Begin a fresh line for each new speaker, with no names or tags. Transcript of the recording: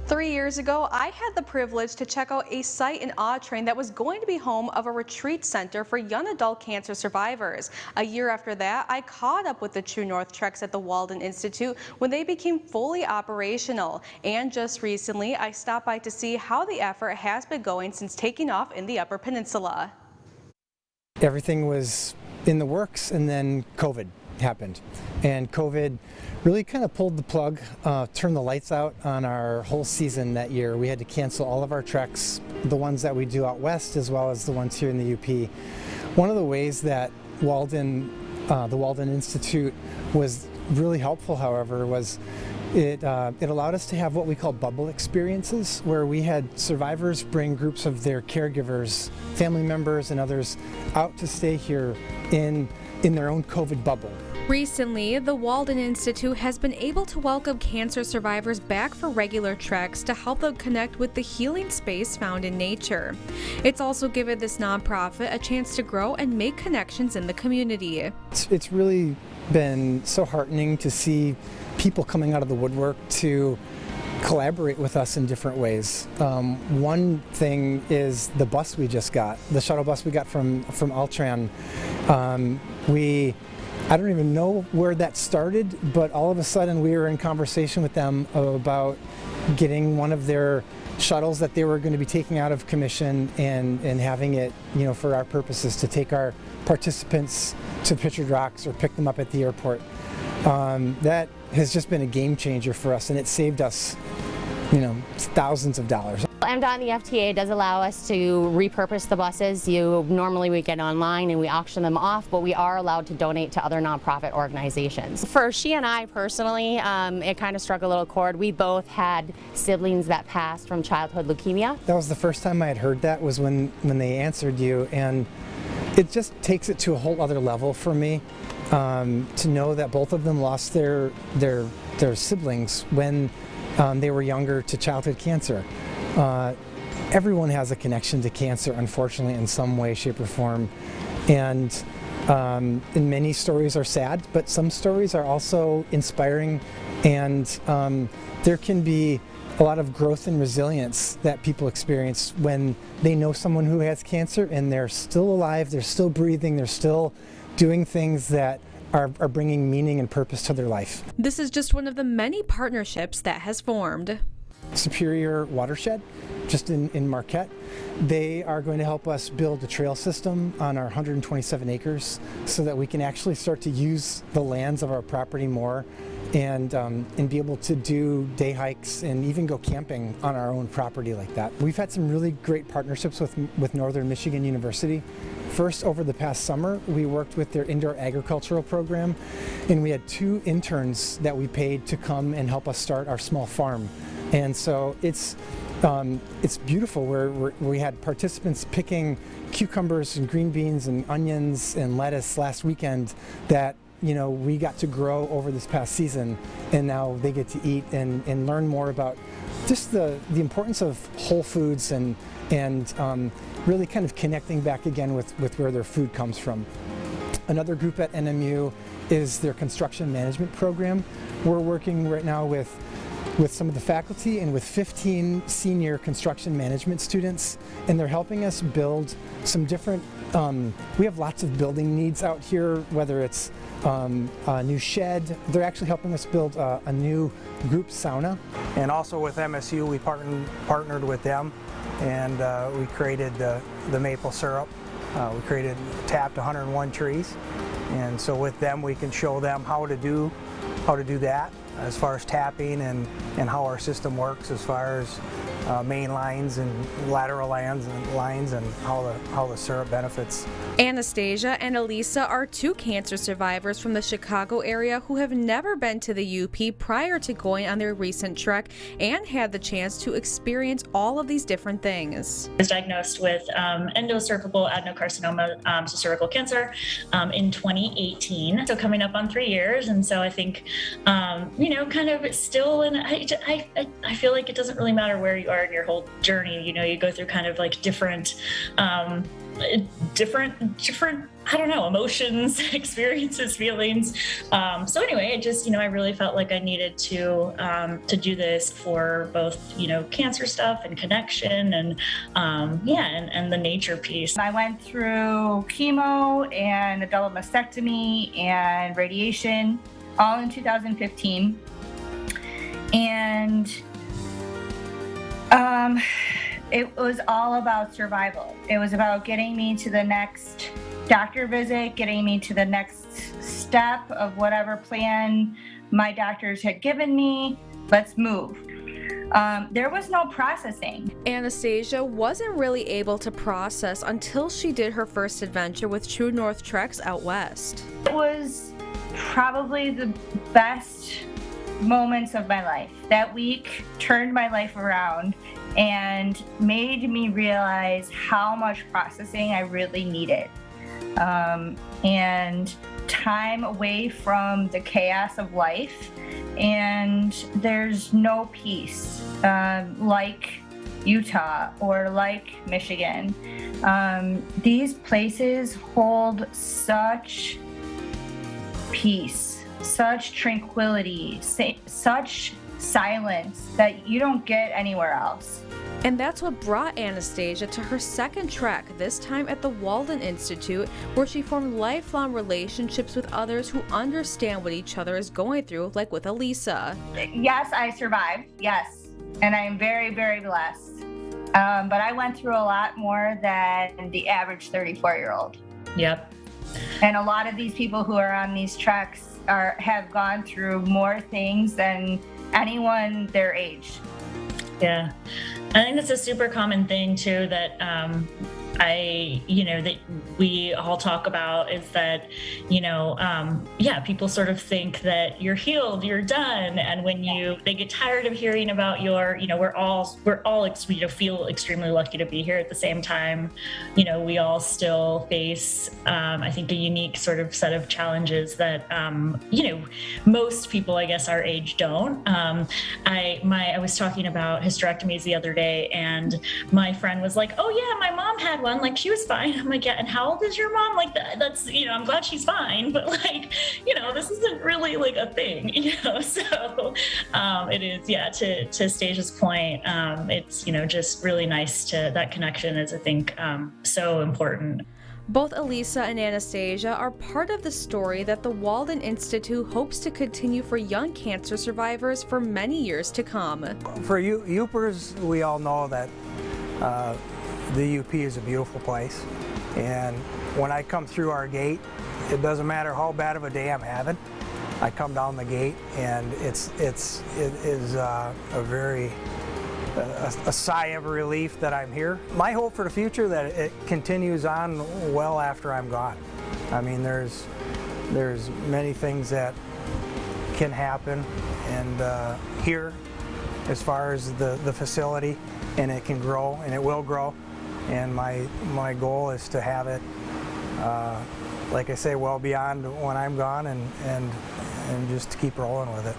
3 years ago, I had the privilege to check out a site in Autrain that was going to be home of a retreat center for young adult cancer survivors. A year after that, I caught up with the True North Treks at the Walden Institute when they became fully operational. And just recently, I stopped by to see how the effort has been going since taking off in the Upper Peninsula.
Everything was in the works, and then COVID happened, and COVID really kind of pulled the plug, turned the lights out on our whole season that year. We had to cancel all of our treks, the ones that we do out west as well as the ones here in the UP. One of the ways that the Walden Institute was really helpful, however, was it allowed us to have what we call bubble experiences, where we had survivors bring groups of their caregivers, family members and others out to stay here in their own COVID bubble.
Recently, the Walden Institute has been able to welcome cancer survivors back for regular treks to help them connect with the healing space found in nature. It's also given this nonprofit a chance to grow and make connections in the community.
It's really been so heartening to see people coming out of the woodwork to collaborate with us in different ways. One thing is the bus we just got, the shuttle bus we got from Altran. I don't even know where that started, but all of a sudden we were in conversation with them about getting one of their shuttles that they were going to be taking out of commission and having it, for our purposes, to take our participants to Pictured Rocks or pick them up at the airport. That has just been a game changer for us, and it saved us, thousands of dollars.
MDOT and the FTA does allow us to repurpose the buses. Normally we get online and we auction them off, but we are allowed to donate to other nonprofit organizations. For she and I personally, it kind of struck a little chord. We both had siblings that passed from childhood leukemia.
That was the first time I had heard that, was when they answered you, and it just takes it to a whole other level for me, to know that both of them lost their siblings when they were younger to childhood cancer. Everyone has a connection to cancer, unfortunately, in some way, shape, or form, and many stories are sad, but some stories are also inspiring, and there can be a lot of growth and resilience that people experience when they know someone who has cancer and they're still alive, they're still breathing, they're still doing things that are bringing meaning and purpose to their life.
This is just one of the many partnerships that has formed.
Superior Watershed, just in Marquette. They are going to help us build a trail system on our 127 acres so that we can actually start to use the lands of our property more and be able to do day hikes and even go camping on our own property like that. We've had some really great partnerships with Northern Michigan University. First, over the past summer, we worked with their indoor agricultural program, and we had 2 interns that we paid to come and help us start our small farm. And so it's beautiful, where we had participants picking cucumbers and green beans and onions and lettuce last weekend that we got to grow over this past season, and now they get to eat and learn more about just the importance of whole foods and really kind of connecting back again with where their food comes from. Another group at NMU is their construction management program. We're working right now with some of the faculty and with 15 senior construction management students, and they're helping us build some different, we have lots of building needs out here, whether it's a new shed. They're actually helping us build a new group sauna.
And also with MSU, we partnered with them, and we created the maple syrup. We tapped 101 trees, and so with them we can show them how to do that, as far as tapping and how our system works, as far as main lines and lateral lines and how the syrup benefits.
Anastasia and Elisa are 2 cancer survivors from the Chicago area who have never been to the UP prior to going on their recent trek and had the chance to experience all of these different things.
I was diagnosed with endocervical adenocarcinoma, so cervical cancer, in 2018. So coming up on 3 years, and so I think, kind of still, and I feel like it doesn't really matter where you are in your whole journey. You go through kind of like different, I don't know, emotions, experiences, feelings. So anyway, it just, I really felt like I needed to do this for both, cancer stuff and connection and and the nature piece.
I went through chemo and a double mastectomy and radiation all in 2015. And it was all about survival. It was about getting me to the next doctor visit, getting me to the next step of whatever plan my doctors had given me. Let's move. There was no processing.
Anastasia wasn't really able to process until she did her first adventure with True North Treks out west.
It was probably the best moments of my life. That week turned my life around and made me realize how much processing I really needed. And time away from the chaos of life, and there's no peace like Utah or like Michigan. These places hold such peace, such tranquility, such silence that you don't get anywhere else.
And that's what brought Anastasia to her second trek, this time at the Walden Institute, where she formed lifelong relationships with others who understand what each other is going through, like with Elisa.
Yes, I survived, yes, and I'm very, very blessed. But I went through a lot more than the average 34-year-old.
Yep.
And a lot of these people who are on these treks have gone through more things than anyone their age.
Yeah. I think that's a super common thing too that that we all talk about is that, people sort of think that you're healed, you're done. And when they get tired of hearing about we're all feel extremely lucky to be here. At the same time, we all still face, I think, a unique sort of set of challenges that, most people, I guess, our age don't. I was talking about hysterectomies the other day, and my friend was like, "Oh yeah, my mom had one. Like, she was fine." I'm like, "Yeah, and how old is your mom?" Like, that's, I'm glad she's fine, but like, this isn't really like a thing, So it is, yeah. To Stasia's point, it's just really nice that connection is, I think, so important.
Both Elisa and Anastasia are part of the story that the Walden Institute hopes to continue for young cancer survivors for many years to come.
For Yoopers, we all know that the UP is a beautiful place, and when I come through our gate, it doesn't matter how bad of a day I'm having. I come down the gate, and it is a sigh of relief that I'm here. My hope for the future that it continues on well after I'm gone. I mean, there's many things that can happen, and here, as far as the facility, and it can grow, and it will grow. And my goal is to have it, like I say, well beyond when I'm gone, and just to keep rolling with it.